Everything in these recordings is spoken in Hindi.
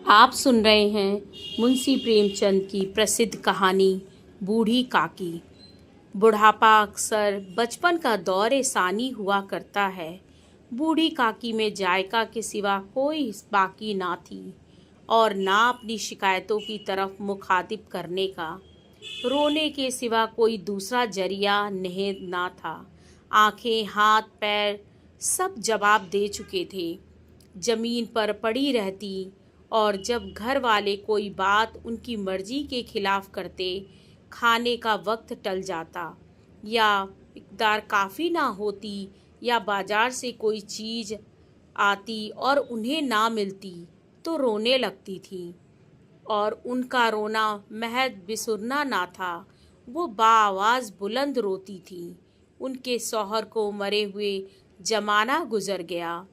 आप सुन रहे हैं मुंशी प्रेमचंद की प्रसिद्ध कहानी बूढ़ी काकी। बुढ़ापा अक्सर बचपन का दौर सानी हुआ करता है। बूढ़ी काकी में जायका के सिवा कोई बाकी ना थी और ना अपनी शिकायतों की तरफ मुखातिब करने का। रोने के सिवा कोई दूसरा जरिया नहीं ना था। आंखें, हाथ, पैर सब जवाब दे चुके थे। जमीन पर पड़ी रहती और जब घर वाले कोई बात उनकी मर्जी के खिलाफ करते, खाने का वक्त टल जाता या इक़दार काफ़ी ना होती या बाजार से कोई चीज़ आती और उन्हें ना मिलती तो रोने लगती थी। और उनका रोना महज बेसुरना ना था, वो बाआवाज़ बुलंद रोती थी। उनके शौहर को मरे हुए जमाना गुजर गया।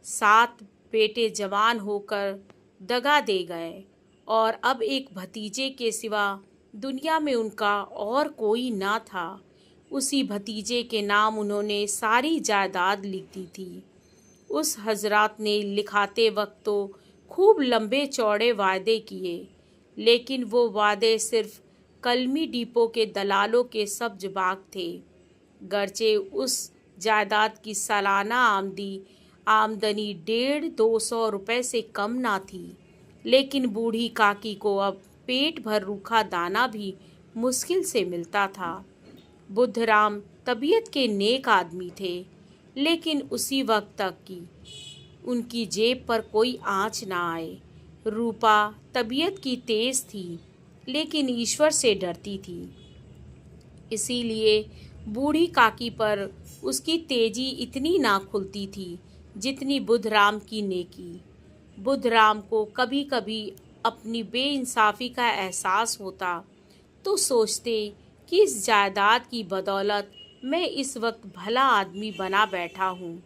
7 बेटे जवान होकर दगा दे गए और अब एक भतीजे के सिवा दुनिया में उनका और कोई ना था। उसी भतीजे के नाम उन्होंने सारी जायदाद लिख दी थी। उस हजरात ने लिखाते वक्त तो खूब लंबे चौड़े वादे किए, लेकिन वो वादे सिर्फ कलमी डिपो के दलालों के सब्ज बाग थे। गर्चे उस जायदाद की सालाना आमदनी 150-200 रुपए से कम ना थी, लेकिन बूढ़ी काकी को अब पेट भर रूखा दाना भी मुश्किल से मिलता था। बुद्धराम तबीयत के नेक आदमी थे, लेकिन उसी वक्त तक की उनकी जेब पर कोई आँच ना आए। रूपा तबीयत की तेज थी, लेकिन ईश्वर से डरती थी। इसीलिए बूढ़ी काकी पर उसकी तेजी इतनी ना खुलती थी जितनी बुद्धराम की नेकी। बुद्धराम को कभी कभी अपनी बेइंसाफ़ी का एहसास होता तो सोचते कि इस जायदाद की बदौलत मैं इस वक्त भला आदमी बना बैठा हूँ,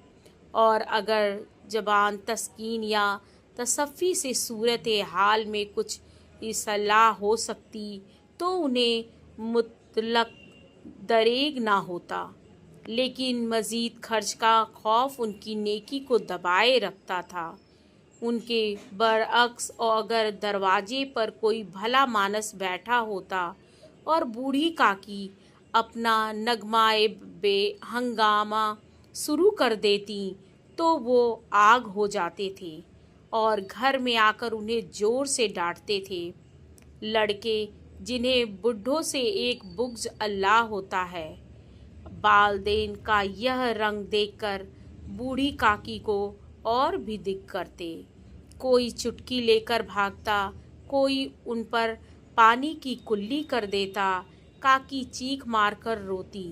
और अगर ज़बान तस्कीन या तसफ़ी से सूरत हाल में कुछ इसलाह हो सकती तो उन्हें मुतलक दरेग ना होता। लेकिन मज़ीद खर्च का खौफ उनकी नेकी को दबाए रखता था। उनके बरअक्स अगर दरवाजे पर कोई भला मानस बैठा होता और बूढ़ी काकी अपना नगमाए बेहंगामा शुरू कर देती तो वो आग हो जाते थे और घर में आकर उन्हें ज़ोर से डांटते थे। लड़के जिन्हें बुढ़ों से एक बुग़्ज़ अल्लाह होता है। वालिदैन का यह रंग देखकर बूढ़ी काकी को और भी दिक करते। कोई चुटकी लेकर भागता, कोई उन पर पानी की कुल्ली कर देता। काकी चीख मारकर रोती,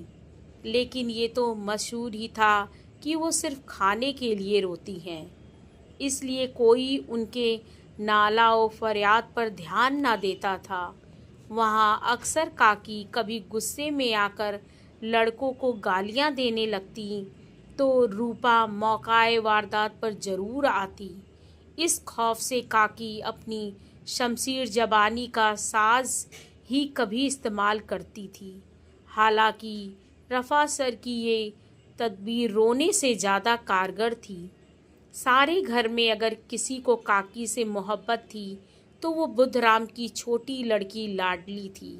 लेकिन ये तो मशहूर ही था कि वो सिर्फ खाने के लिए रोती हैं, इसलिए कोई उनके नाला और फरियाद पर ध्यान ना देता था। वहाँ अक्सर काकी कभी गुस्से में आकर लड़कों को गालियाँ देने लगती तो रूपा मौकाए वारदात पर ज़रूर आती। इस खौफ से काकी अपनी शमशीर जबानी का साज ही कभी इस्तेमाल करती थी। हालांकि रफ़ा सर की ये तदबीर रोने से ज़्यादा कारगर थी। सारे घर में अगर किसी को काकी से मोहब्बत थी तो वो बुद्धराम की छोटी लड़की लाडली थी।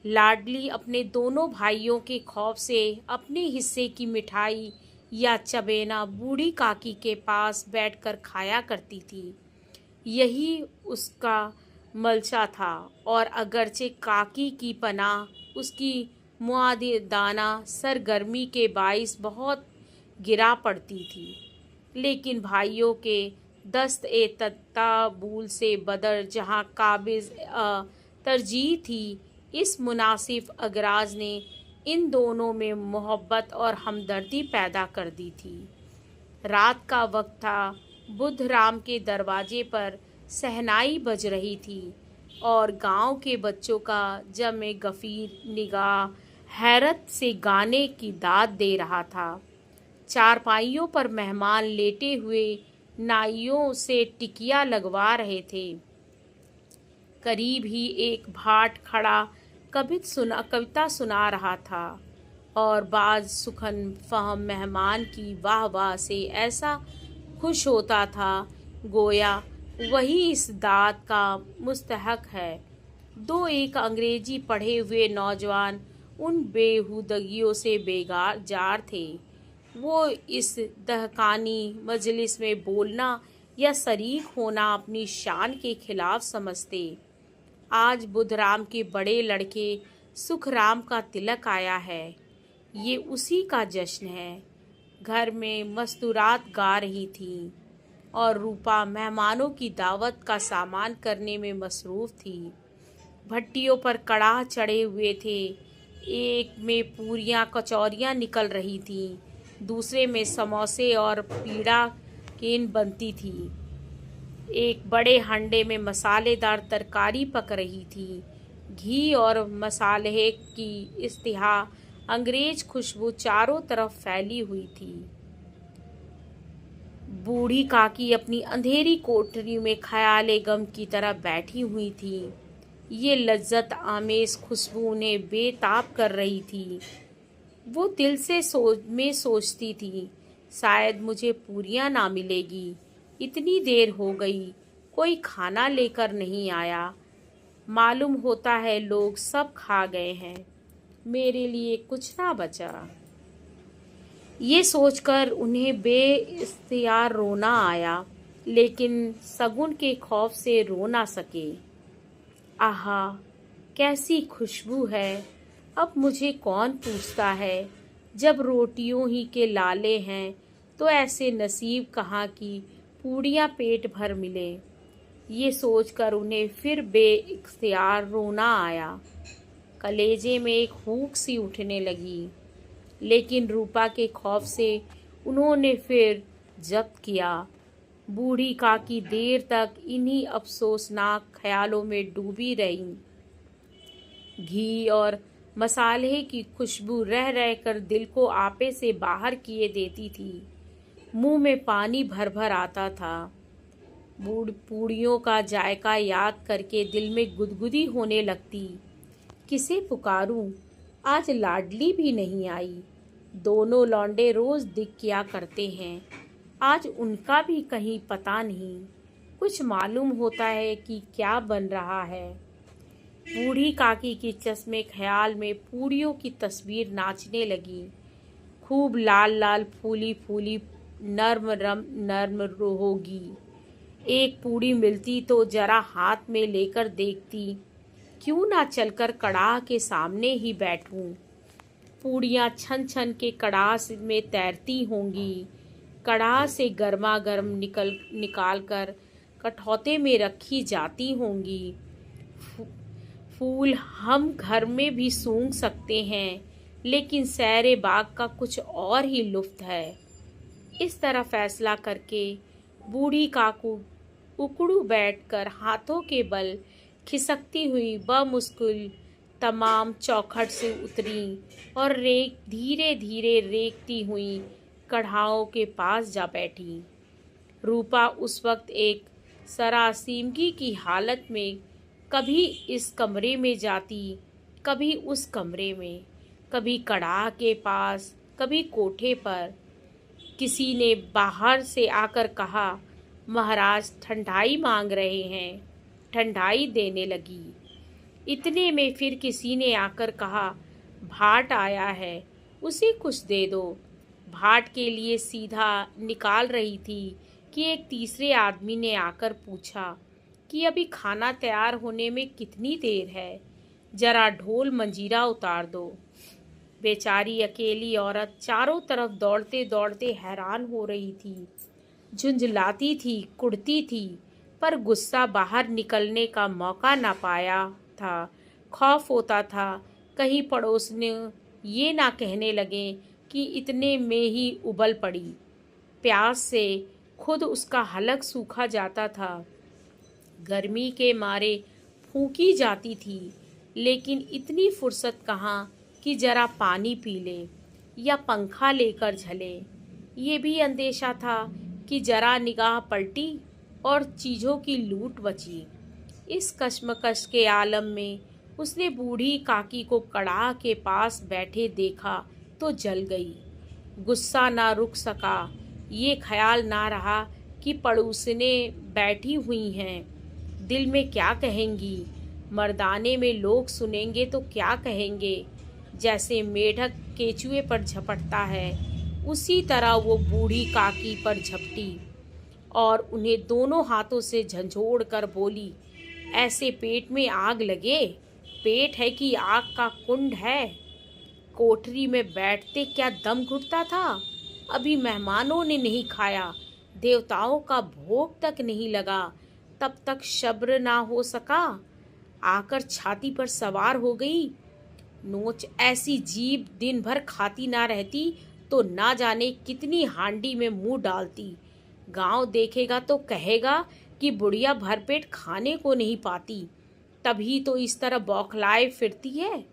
लाडली अपने दोनों भाइयों के खौफ से अपने हिस्से की मिठाई या चबेना बूढ़ी काकी के पास बैठकर खाया करती थी। यही उसका मलचा था, और अगरचे काकी की पनाह उसकी मुआदिदाना सरगर्मी के बाइस बहुत गिरा पड़ती थी, लेकिन भाइयों के दस्त ए तताबूल से बदर जहाँ काबिज़ तरजीह थी, इस मुनासिब अगराज ने इन दोनों में मोहब्बत और हमदर्दी पैदा कर दी थी। रात का वक्त था। बुद्धराम के दरवाजे पर शहनाई बज रही थी और गांव के बच्चों का जमे गफ़ीर निगाह हैरत से गाने की दाद दे रहा था। चारपाइयों पर मेहमान लेटे हुए नाइयों से टिकिया लगवा रहे थे। करीब ही एक भाट खड़ा कविता सुना रहा था और बाज सुखन फहम मेहमान की वाह वाह से ऐसा खुश होता था गोया वही इस दाद का मुस्तहक है। दो एक अंग्रेजी पढ़े हुए नौजवान उन बेहुदगियों से बेजार थे। वो इस दहकानी मजलिस में बोलना या शरीक होना अपनी शान के खिलाफ समझते। आज बुधराम के बड़े लड़के सुखराम का तिलक आया है। ये उसी का जश्न है। घर में मस्तूरात गा रही थीं और रूपा मेहमानों की दावत का सामान करने में मसरूफ़ थी। भट्टियों पर कड़ाह चढ़े हुए थे। एक में पूरियाँ कचौरियाँ निकल रही थीं, दूसरे में समोसे और पीड़ा केन बनती थी। एक बड़े हंडे में मसालेदार तरकारी पक रही थी। घी और मसाले की इस्तिहा अंग्रेज खुशबू चारों तरफ फैली हुई थी। बूढ़ी काकी अपनी अंधेरी कोठरी में ख्याले गम की तरह बैठी हुई थी। ये लज्जत आमेज खुशबू उन्हें बेताब कर रही थी। वो दिल से सोचती थी, शायद मुझे पूरियां ना मिलेगी। इतनी देर हो गई, कोई खाना लेकर नहीं आया। मालूम होता है लोग सब खा गए हैं, मेरे लिए कुछ ना बचा। ये सोचकर उन्हें बेइख्तियार रोना आया, लेकिन सगुन के खौफ से रो ना सके। आहा, कैसी खुशबू है! अब मुझे कौन पूछता है, जब रोटियों ही के लाले हैं तो ऐसे नसीब कहाँ की पूड़ियाँ पेट भर मिले। ये सोचकर उन्हें फिर बेइख्तियार रोना आया। कलेजे में एक हूक सी उठने लगी, लेकिन रूपा के खौफ से उन्होंने फिर जब्त किया। बूढ़ी काकी देर तक इन्हीं अफसोसनाक ख्यालों में डूबी रही। घी और मसाले की खुशबू रह रहकर दिल को आपे से बाहर किए देती थी। मुंह में पानी भर भर आता था। पूड़ियों का जायका याद करके दिल में गुदगुदी होने लगती। किसे पुकारूं? आज लाडली भी नहीं आई। दोनों लौंडे रोज दिख किया करते हैं, आज उनका भी कहीं पता नहीं। कुछ मालूम होता है कि क्या बन रहा है। बूढ़ी काकी की चश्मे ख्याल में पूड़ियों की तस्वीर नाचने लगी। खूब लाल लाल फूली फूली नर्म होगी। एक पूड़ी मिलती तो जरा हाथ में लेकर देखती, क्यों ना चलकर कड़ाह के सामने ही बैठूं। पूड़ियाँ छन छन के कड़ाह में तैरती होंगी। कड़ाह से गर्मा गर्म निकाल कर कठौते में रखी जाती होंगी। फूल हम घर में भी सूंघ सकते हैं, लेकिन सैरे बाग का कुछ और ही लुत्फ है। इस तरह फैसला करके बूढ़ी काकू उकड़ू बैठकर हाथों के बल खिसकती हुई बमुश्किल तमाम चौखट से उतरी और धीरे धीरे रेंगती हुई कढ़ाओं के पास जा बैठी। रूपा उस वक्त एक सरासीमगी की हालत में कभी इस कमरे में जाती, कभी उस कमरे में, कभी कड़ाह के पास, कभी कोठे पर। किसी ने बाहर से आकर कहा, महाराज ठंडाई मांग रहे हैं। ठंडाई देने लगी। इतने में फिर किसी ने आकर कहा, भाट आया है, उसे कुछ दे दो। भाट के लिए सीधा निकाल रही थी कि एक तीसरे आदमी ने आकर पूछा कि अभी खाना तैयार होने में कितनी देर है, जरा ढोल मंजीरा उतार दो। बेचारी अकेली औरत चारों तरफ दौड़ते दौड़ते हैरान हो रही थी। झुंझलाती थी, कुढ़ती थी, पर गुस्सा बाहर निकलने का मौका न पाया था। खौफ होता था कहीं पड़ोसने ये ना कहने लगे कि इतने में ही उबल पड़ी। प्यास से खुद उसका हलक सूखा जाता था। गर्मी के मारे फूंकी जाती थी, लेकिन इतनी फुर्सत कहाँ कि जरा पानी पी ले या पंखा लेकर झले। ये भी अंदेशा था कि जरा निगाह पलटी और चीज़ों की लूट बची। इस कश्मकश के आलम में उसने बूढ़ी काकी को कड़ाह के पास बैठे देखा तो जल गई। गुस्सा ना रुक सका। ये ख्याल ना रहा कि पड़ोसने बैठी हुई हैं, दिल में क्या कहेंगी, मर्दाने में लोग सुनेंगे तो क्या कहेंगे। जैसे मेढक केचुए पर झपटता है, उसी तरह वो बूढ़ी काकी पर झपटी और उन्हें दोनों हाथों से झंझोड़ कर बोली, ऐसे पेट में आग लगे, पेट है कि आग का कुंड है। कोठरी में बैठते क्या दम घुटता था, अभी मेहमानों ने नहीं खाया, देवताओं का भोग तक नहीं लगा, तब तक सब्र ना हो सका, आकर छाती पर सवार हो गई। नोच ऐसी जीभ दिन भर खाती ना रहती तो ना जाने कितनी हांडी में मुंह डालती। गांव देखेगा तो कहेगा कि बुढ़िया भरपेट खाने को नहीं पाती, तभी तो इस तरह बौखलाए फिरती है।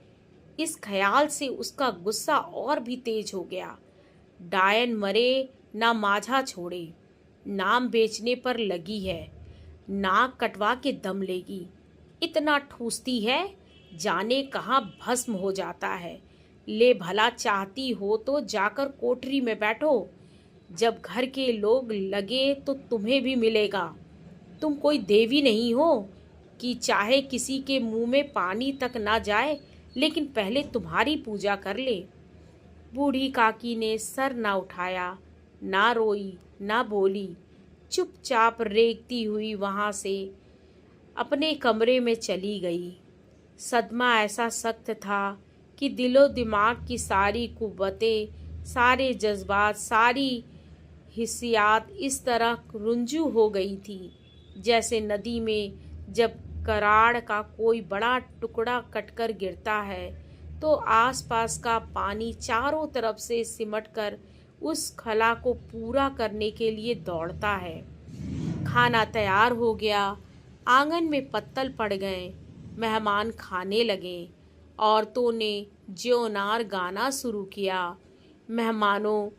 इस ख्याल से उसका गुस्सा और भी तेज हो गया। डायन मरे ना माझा छोड़े, नाम बेचने पर लगी है, नाक कटवा के दम लेगी। इतना ठूसती है, जाने कहाँ भस्म हो जाता है। ले भला चाहती हो तो जाकर कोठरी में बैठो, जब घर के लोग लगे तो तुम्हें भी मिलेगा। तुम कोई देवी नहीं हो कि चाहे किसी के मुंह में पानी तक ना जाए, लेकिन पहले तुम्हारी पूजा कर ले। बूढ़ी काकी ने सर ना उठाया, ना रोई, ना बोली, चुपचाप रेंगती हुई वहां से अपने कमरे में चली गई। सदमा ऐसा सख्त था कि दिलो दिमाग की सारी कुव्वतें, सारे जज्बात, सारी हिस्सियात इस तरह रुंजू हो गई थी जैसे नदी में जब कराड़ का कोई बड़ा टुकड़ा कटकर गिरता है तो आसपास का पानी चारों तरफ से सिमटकर उस खला को पूरा करने के लिए दौड़ता है। खाना तैयार हो गया, आंगन में पत्तल पड़ गए, मेहमान खाने लगे। औरतों ने ज्योनार गाना शुरू किया। मेहमानों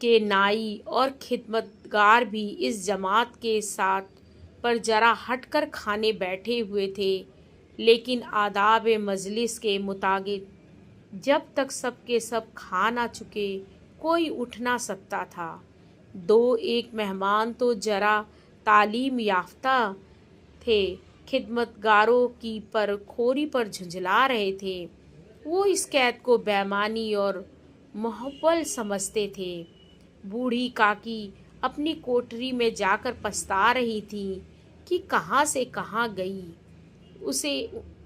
के नाई और खिदमतगार भी इस जमात के साथ पर जरा हटकर खाने बैठे हुए थे, लेकिन आदाब मजलिस के मुताबिक जब तक सबके सब खा ना चुके कोई उठ ना सकता था। दो एक मेहमान तो जरा तालीम याफ्ता थे, खिदमतगारों की पर खोरी पर झुंझला रहे थे। वो इस कैद को बेईमानी और मोहब्बत समझते थे। बूढ़ी काकी अपनी कोठरी में जाकर पछता रही थी कि कहाँ से कहाँ गई। उसे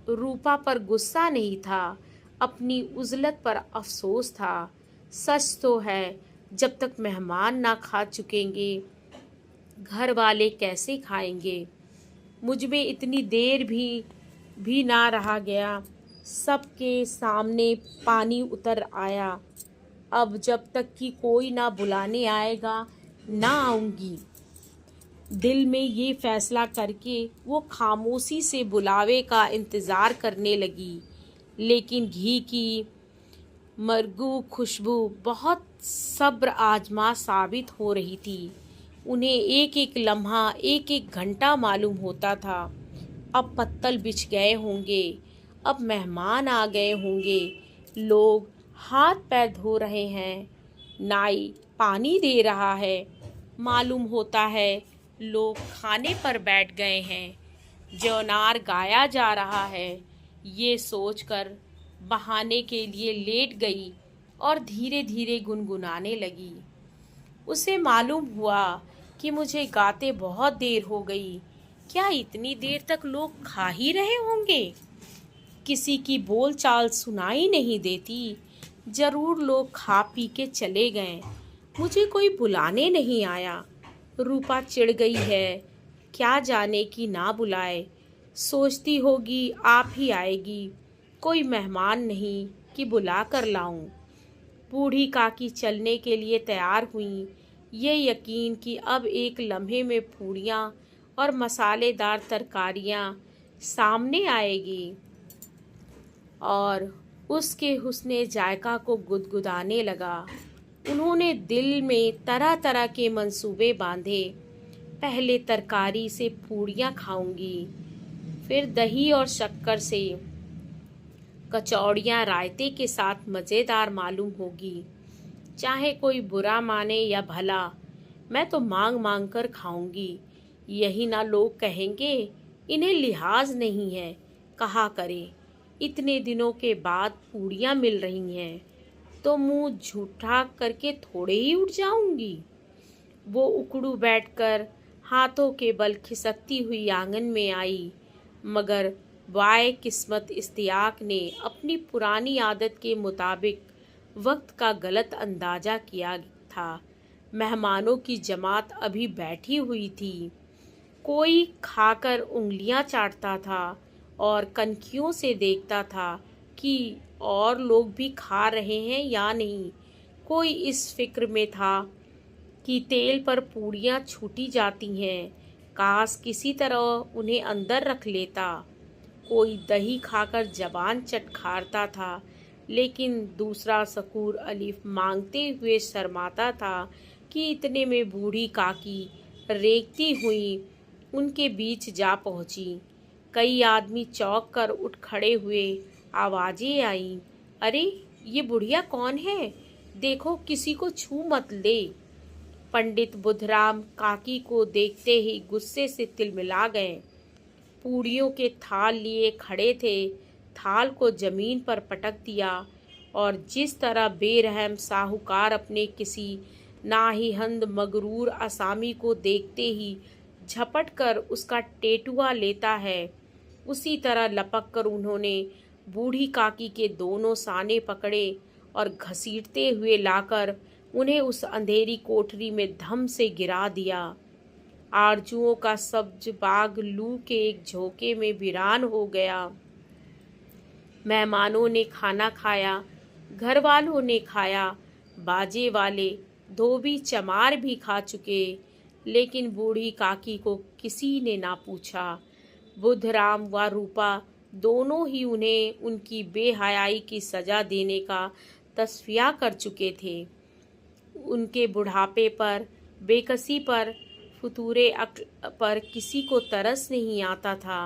रूपा पर गुस्सा नहीं था, अपनी उजलत पर अफसोस था। सच तो है, जब तक मेहमान ना खा चुकेंगे घर वाले कैसे खाएंगे। मुझ में इतनी देर भी ना रहा गया, सबके सामने पानी उतर आया। अब जब तक कि कोई ना बुलाने आएगा ना आऊंगी। दिल में ये फैसला करके वो खामोशी से बुलावे का इंतज़ार करने लगी, लेकिन घी की मरगू खुशबू बहुत सब्र आजमा साबित हो रही थी। उन्हें एक एक लम्हा, एक एक घंटा मालूम होता था। अब पत्तल बिछ गए होंगे, अब मेहमान आ गए होंगे, लोग हाथ पैर धो रहे हैं, नाई पानी दे रहा है, मालूम होता है लोग खाने पर बैठ गए हैं, ज्योनार गाया जा रहा है। ये सोचकर बहाने के लिए लेट गई और धीरे धीरे गुनगुनाने लगी। उसे मालूम हुआ कि मुझे गाते बहुत देर हो गई। क्या इतनी देर तक लोग खा ही रहे होंगे? किसी की बोलचाल सुनाई नहीं देती। जरूर लोग खा पी के चले गए, मुझे कोई बुलाने नहीं आया। रूपा चिढ़ गई है, क्या जाने कि ना बुलाए, सोचती होगी आप ही आएगी, कोई मेहमान नहीं कि बुला कर लाऊं। बूढ़ी काकी चलने के लिए तैयार हुई, ये यकीन कि अब एक लम्हे में पूड़ियाँ और मसालेदार तरकारियाँ सामने आएगी और उसके हुस्ने जायका को गुदगुदाने लगा। उन्होंने दिल में तरह तरह के मंसूबे बांधे। पहले तरकारी से पूड़ियाँ खाऊंगी, फिर दही और शक्कर से कचौड़ियाँ रायते के साथ मज़ेदार मालूम होगी। चाहे कोई बुरा माने या भला, मैं तो मांग मांग कर खाऊंगी। यही ना लोग कहेंगे, इन्हें लिहाज नहीं है, कहा करे। इतने दिनों के बाद पूड़ियाँ मिल रही हैं तो मुंह झूठा करके थोड़े ही उठ जाऊंगी। वो उकड़ू बैठकर हाथों के बल खिसकती हुई आंगन में आई, मगर वाय किस्मत इस्तियाक ने अपनी पुरानी आदत के मुताबिक वक्त का गलत अंदाजा किया था। मेहमानों की जमात अभी बैठी हुई थी। कोई खाकर उंगलियां चाटता था और कनखियों से देखता था कि और लोग भी खा रहे हैं या नहीं। कोई इस फिक्र में था कि तेल पर पूड़ियाँ छूटी जाती हैं, काश किसी तरह उन्हें अंदर रख लेता। कोई दही खाकर जबान चटखारता था, लेकिन दूसरा शकूर अलीफ मांगते हुए शर्माता था कि इतने में बूढ़ी काकी रेंगती हुई उनके बीच जा पहुंची। कई आदमी चौंक कर उठ खड़े हुए। आवाजें आईं, अरे ये बुढ़िया कौन है? देखो किसी को छू मत ले। पंडित बुधराम काकी को देखते ही गुस्से से तिलमिला गए। पूड़ियों के थाल लिए खड़े थे, थाल को जमीन पर पटक दिया और जिस तरह बेरहम साहूकार अपने किसी नाहिहंद मगरूर असामी को देखते ही झपट कर उसका टेटुआ लेता है, उसी तरह लपक कर उन्होंने बूढ़ी काकी के दोनों साने पकड़े और घसीटते हुए लाकर उन्हें उस अंधेरी कोठरी में धम से गिरा दिया। आरजुओं का सब्ज बाग लू के एक झोंके में वीरान हो गया। मेहमानों ने खाना खाया, घर वालों ने खाया, बाजे वाले धोबी चमार भी खा चुके, लेकिन बूढ़ी काकी को किसी ने ना पूछा। बुधराम व रूपा दोनों ही उन्हें उनकी बेहयाई की सजा देने का तस्फिया कर चुके थे। उनके बुढ़ापे पर, बेकसी पर, फुतूरे अक्ल पर किसी को तरस नहीं आता था।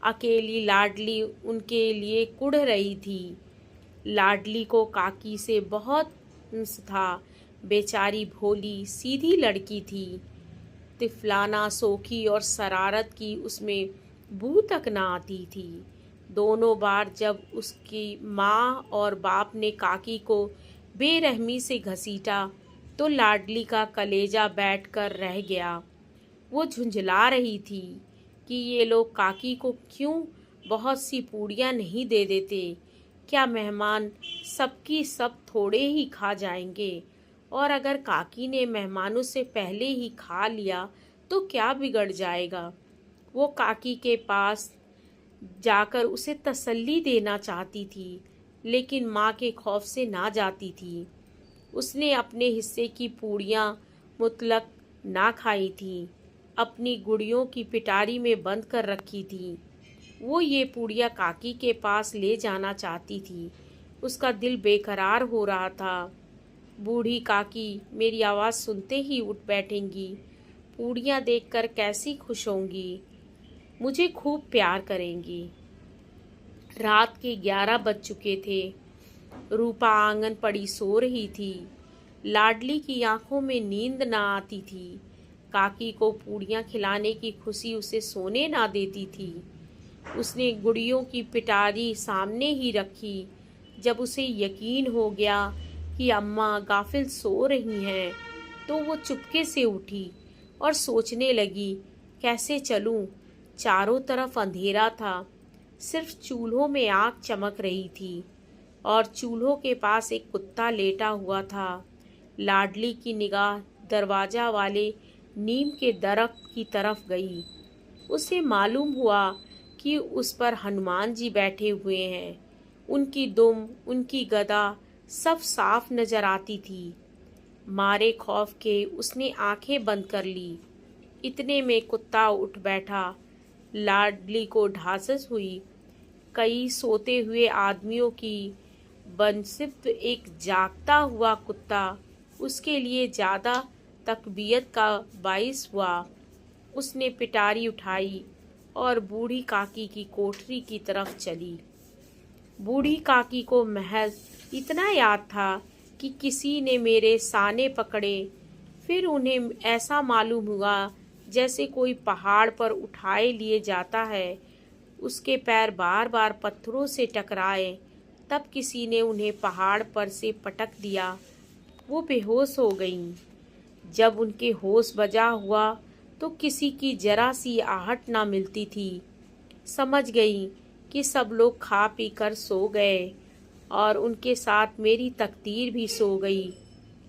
अकेली लाडली उनके लिए कुढ़ रही थी। लाडली को काकी से बहुत हिंस था। बेचारी भोली सीधी लड़की थी। तिफलाना सोखी और शरारत की उसमें बू तक ना आती थी। दोनों बार जब उसकी माँ और बाप ने काकी को बेरहमी से घसीटा तो लाडली का कलेजा बैठकर रह गया। वो झुंझला रही थी कि ये लोग काकी को क्यों बहुत सी पूड़ियाँ नहीं दे देते। क्या मेहमान सबकी सब थोड़े ही खा जाएंगे? और अगर काकी ने मेहमानों से पहले ही खा लिया तो क्या बिगड़ जाएगा? वो काकी के पास जाकर उसे तसल्ली देना चाहती थी, लेकिन माँ के खौफ से ना जाती थी। उसने अपने हिस्से की पूड़ियाँ मुतलक ना खाई थीं, अपनी गुड़ियों की पिटारी में बंद कर रखी थी। वो ये पूड़ियाँ काकी के पास ले जाना चाहती थी। उसका दिल बेकरार हो रहा था। बूढ़ी काकी मेरी आवाज़ सुनते ही उठ बैठेंगी, पूड़ियाँ देखकर कैसी खुश होंगी, मुझे खूब प्यार करेंगी। रात के 11 बज चुके थे। रूपा आंगन पड़ी सो रही थी। लाडली की आंखों में नींद ना आती थी। काकी को पूड़ियाँ खिलाने की खुशी उसे सोने ना देती थी। उसने गुड़ियों की पिटारी सामने ही रखी। जब उसे यकीन हो गया कि अम्मा गाफिल सो रही हैं, तो वो चुपके से उठी और सोचने लगी, कैसे चलूं? चारों तरफ अंधेरा था, सिर्फ चूल्हों में आग चमक रही थी और चूल्हों के पास एक कुत्ता लेटा हुआ था। लाडली की निगाह दरवाजा वाले नीम के दरख्त की तरफ गई। उसे मालूम हुआ कि उस पर हनुमान जी बैठे हुए हैं। उनकी दुम, उनकी गदा सब साफ नजर आती थी। मारे खौफ के उसने आंखें बंद कर ली। इतने में कुत्ता उठ बैठा। लाडली को ढासस हुई। कई सोते हुए आदमियों की बनसिब्त एक जागता हुआ कुत्ता उसके लिए ज़्यादा तकबीयत का बाइस हुआ। उसने पिटारी उठाई और बूढ़ी काकी की कोठरी की तरफ चली। बूढ़ी काकी को महज इतना याद था कि किसी ने मेरे साने पकड़े, फिर उन्हें ऐसा मालूम हुआ जैसे कोई पहाड़ पर उठाए लिए जाता है। उसके पैर बार बार पत्थरों से टकराए। तब किसी ने उन्हें पहाड़ पर से पटक दिया। वो बेहोश हो गईं। जब उनके होश बजा हुआ तो किसी की जरा सी आहट ना मिलती थी। समझ गई कि सब लोग खा पी कर सो गए और उनके साथ मेरी तकदीर भी सो गई।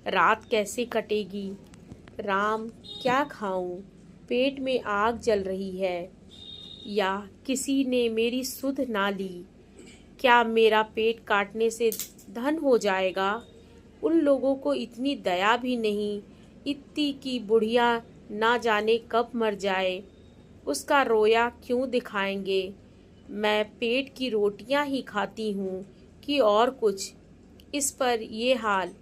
रात कैसे कटेगी? राम, क्या खाऊं? पेट में आग जल रही है। या किसी ने मेरी सुध ना ली? क्या मेरा पेट काटने से धन हो जाएगा? उन लोगों को इतनी दया भी नहीं, इतनी की बुढ़िया ना जाने कब मर जाए। उसका रोया क्यों दिखाएंगे? मैं पेट की रोटियां ही खाती हूँ कि और कुछ। इस पर ये हाल।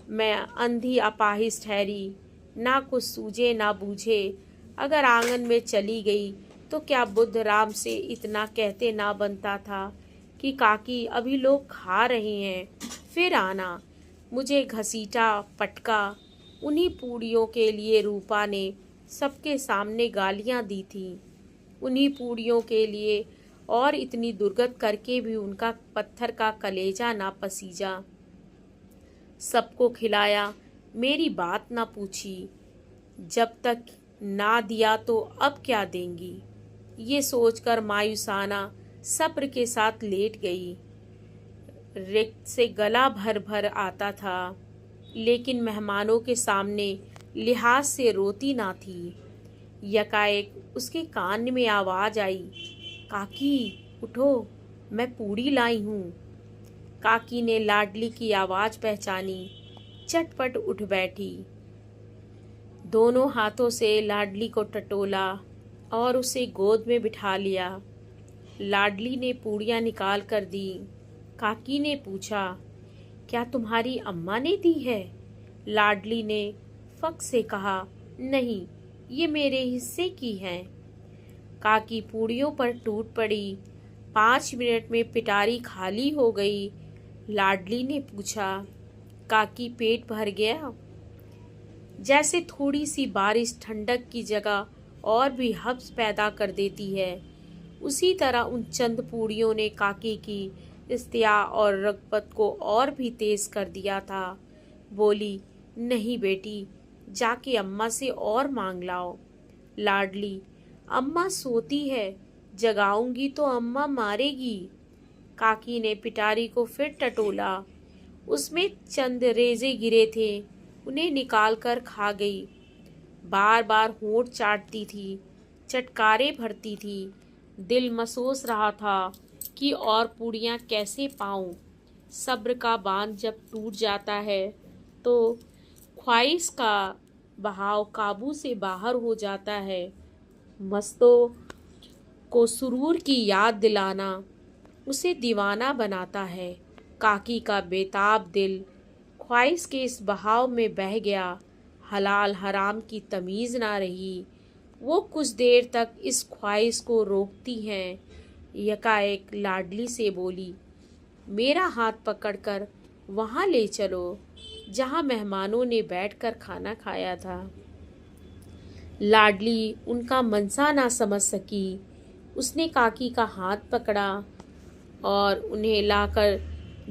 मैं अंधी अपाहिज ठहरी, ना कुछ सूझे ना बूझे। अगर आंगन में चली गई तो क्या बुद्ध राम से इतना कहते ना बनता था कि काकी अभी लोग खा रहे हैं, फिर आना। मुझे घसीटा पटका। उन्हीं पूड़ियों के लिए रूपा ने सबके सामने गालियां दी थी। उन्हीं पूड़ियों के लिए और इतनी दुर्गत करके भी उनका पत्थर का कलेजा ना पसीजा। सबको खिलाया, मेरी बात ना पूछी। जब तक ना दिया तो अब क्या देंगी? ये सोचकर मायूसाना सब्र के साथ लेट गई। रिक्त से गला भर भर आता था, लेकिन मेहमानों के सामने लिहाज से रोती ना थी। यकाएक उसके कान में आवाज आई, काकी उठो, मैं पूड़ी लाई हूँ। काकी ने लाडली की आवाज पहचानी, चटपट उठ बैठी। दोनों हाथों से लाडली को टटोला और उसे गोद में बिठा लिया। लाडली ने पूड़ियाँ निकाल कर दी। काकी ने पूछा, क्या तुम्हारी अम्मा ने दी है? लाडली ने फक से कहा, नहीं, ये मेरे हिस्से की हैं। काकी पूड़ियों पर टूट पड़ी। 5 मिनट में पिटारी खाली हो गई। लाडली ने पूछा, काकी पेट भर गया? जैसे थोड़ी सी बारिश ठंडक की जगह और भी हब्स पैदा कर देती है, उसी तरह उन चंद पूड़ियों ने काकी की इस्तिया और रगबत को और भी तेज कर दिया था। बोली, नहीं बेटी, जाके अम्मा से और मांग लाओ। लाडली, अम्मा सोती है, जगाऊंगी तो अम्मा मारेगी। काकी ने पिटारी को फिर टटोला। उसमें चंद रेजे गिरे थे, उन्हें निकाल कर खा गई। बार बार होंठ चाटती थी, चटकारे भरती थी। दिल मसोस रहा था कि और पूड़ियाँ कैसे पाऊं। सब्र का बांध जब टूट जाता है तो ख्वाहिश का बहाव काबू से बाहर हो जाता है। मस्तों को सुरूर की याद दिलाना उसे दीवाना बनाता है। काकी का बेताब दिल ख्वाहिश के इस बहाव में बह गया। हलाल हराम की तमीज़ ना रही। वो कुछ देर तक इस ख्वाहिश को रोकती हैं। यकाएक लाडली से बोली, मेरा हाथ पकड़कर वहाँ ले चलो जहाँ मेहमानों ने बैठकर खाना खाया था। लाडली उनका मनसा ना समझ सकी। उसने काकी का हाथ पकड़ा और उन्हें लाकर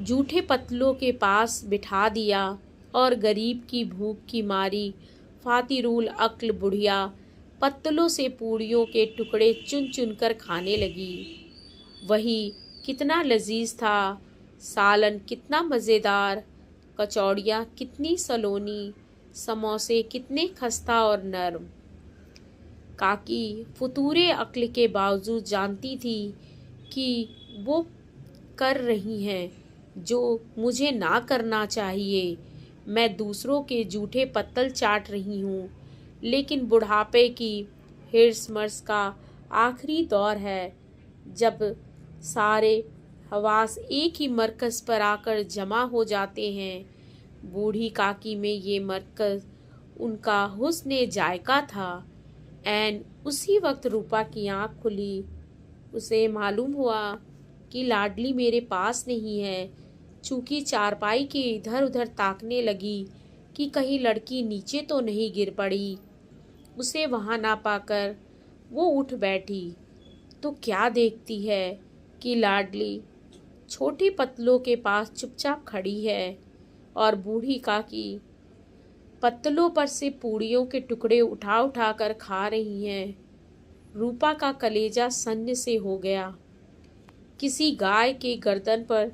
जूठे पतलों के पास बिठा दिया और गरीब की भूख की मारी फातिरुल अक्ल बुढ़िया पत्तलों से पूड़ियों के टुकड़े चुन चुन कर खाने लगी। वही कितना लजीज था, सालन कितना मज़ेदार, कचौड़ियाँ कितनी सलोनी, समोसे कितने खस्ता और नरम। काकी फुतूरे अक्ल के बावजूद जानती थी कि वो कर रही हैं जो मुझे ना करना चाहिए। मैं दूसरों के जूठे पत्तल चाट रही हूँ, लेकिन बुढ़ापे की हिर्स-मर्स का आखिरी दौर है, जब सारे हवास एक ही मरकज़ पर आकर जमा हो जाते हैं। बूढ़ी काकी में ये मरकज़ उनका हुस्न जायका था। ऐन उसी वक्त रूपा की आँख खुली। उसे मालूम हुआ कि लाडली मेरे पास नहीं है। चूँकि चारपाई के इधर उधर ताकने लगी, कि कहीं लड़की नीचे तो नहीं गिर पड़ी। उसे वहाँ ना पाकर वो उठ बैठी तो क्या देखती है कि लाडली छोटी पत्तलों के पास चुपचाप खड़ी है और बूढ़ी काकी पत्तलों पर से पूड़ियों के टुकड़े उठा उठा कर खा रही हैं। रूपा का कलेजा सन्न से हो गया। किसी गाय के गर्दन पर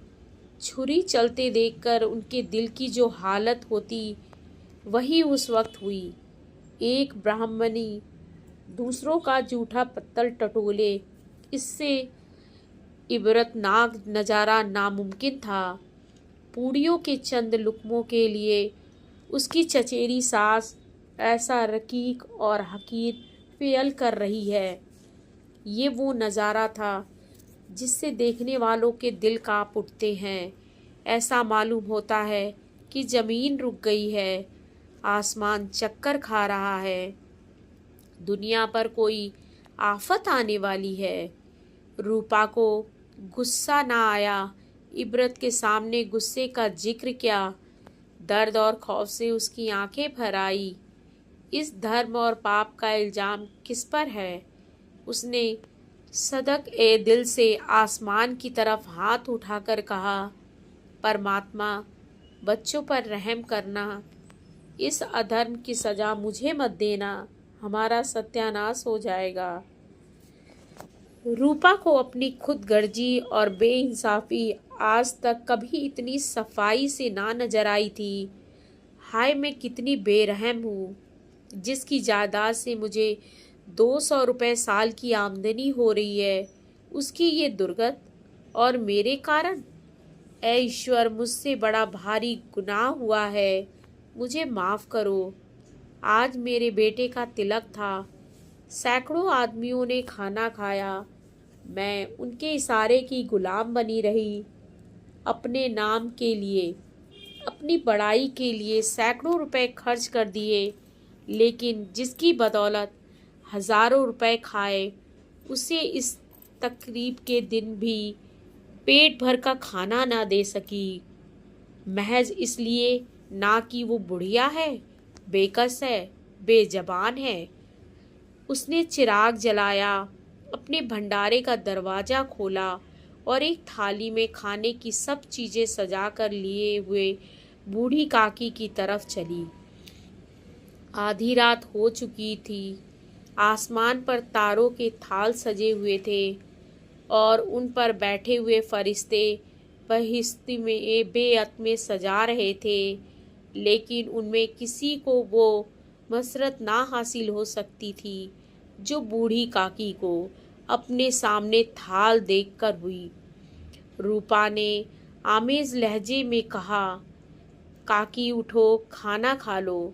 छुरी चलते देखकर उनके दिल की जो हालत होती वही उस वक्त हुई। एक ब्राह्मणी दूसरों का जूठा पत्तल टटोले, इससे इबरतनाक नज़ारा नामुमकिन था। पूड़ियों के चंद लुकमों के लिए उसकी चचेरी सास ऐसा रकीक और हकीर फ़ेल कर रही है। ये वो नज़ारा था जिससे देखने वालों के दिल कांप उठते हैं। ऐसा मालूम होता है कि ज़मीन रुक गई है, आसमान चक्कर खा रहा है, दुनिया पर कोई आफत आने वाली है। रूपा को गुस्सा ना आया। इबरत के सामने गुस्से का जिक्र क्या। दर्द और खौफ से उसकी आंखें भर आई। इस धर्म और पाप का इल्ज़ाम किस पर है? उसने सदक ए दिल से आसमान की तरफ हाथ उठाकर कहा, परमात्मा बच्चों पर रहम करना, इस अधर्म की सज़ा मुझे मत देना, हमारा सत्यानाश हो जाएगा। रूपा को अपनी खुदगर्जी और बेइंसाफ़ी आज तक कभी इतनी सफाई से ना नजर आई थी। हाय मैं कितनी बेरहम हूँ, जिसकी जायदाद से मुझे 200 रुपये साल की आमदनी हो रही है, उसकी ये दुर्गत और मेरे कारण। ऐ ईश्वर, मुझसे बड़ा भारी गुनाह हुआ है, मुझे माफ़ करो। आज मेरे बेटे का तिलक था, सैकड़ों आदमियों ने खाना खाया, मैं उनके इशारे की गुलाम बनी रही। अपने नाम के लिए, अपनी बड़ाई के लिए सैकड़ों रुपए खर्च कर दिए, लेकिन जिसकी बदौलत हज़ारों रुपए खाए, उसे इस तकरीब के दिन भी पेट भर का खाना ना दे सकी, महज इसलिए ना कि वो बुढ़िया है, बेकस है, बेजबान है। उसने चिराग जलाया, अपने भंडारे का दरवाज़ा खोला और एक थाली में खाने की सब चीज़ें सजा कर लिए हुए बूढ़ी काकी की तरफ चली। आधी रात हो चुकी थी। आसमान पर तारों के थाल सजे हुए थे और उन पर बैठे हुए फरिश्ते बहिश्ती में बेअत में सजा रहे थे, लेकिन उनमें किसी को वो मसरत ना हासिल हो सकती थी जो बूढ़ी काकी को अपने सामने थाल देखकर हुई। रूपा ने आमेज लहजे में कहा, काकी उठो, खाना खा लो,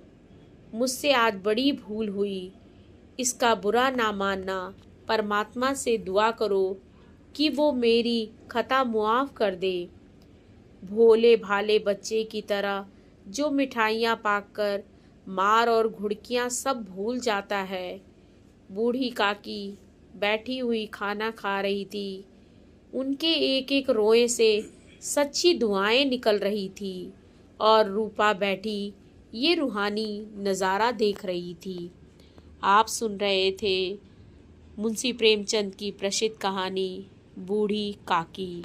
मुझसे आज बड़ी भूल हुई, इसका बुरा ना मानना, परमात्मा से दुआ करो कि वो मेरी खता मुआफ़ कर दे। भोले भाले बच्चे की तरह जो मिठाइयाँ पाकर मार और घुड़कियाँ सब भूल जाता है। बूढ़ी काकी बैठी हुई खाना खा रही थी। उनके एक एक रोए से सच्ची दुआएं निकल रही थी और रूपा बैठी ये रूहानी नज़ारा देख रही थी। आप सुन रहे थे मुंशी प्रेमचंद की प्रसिद्ध कहानी बूढ़ी काकी।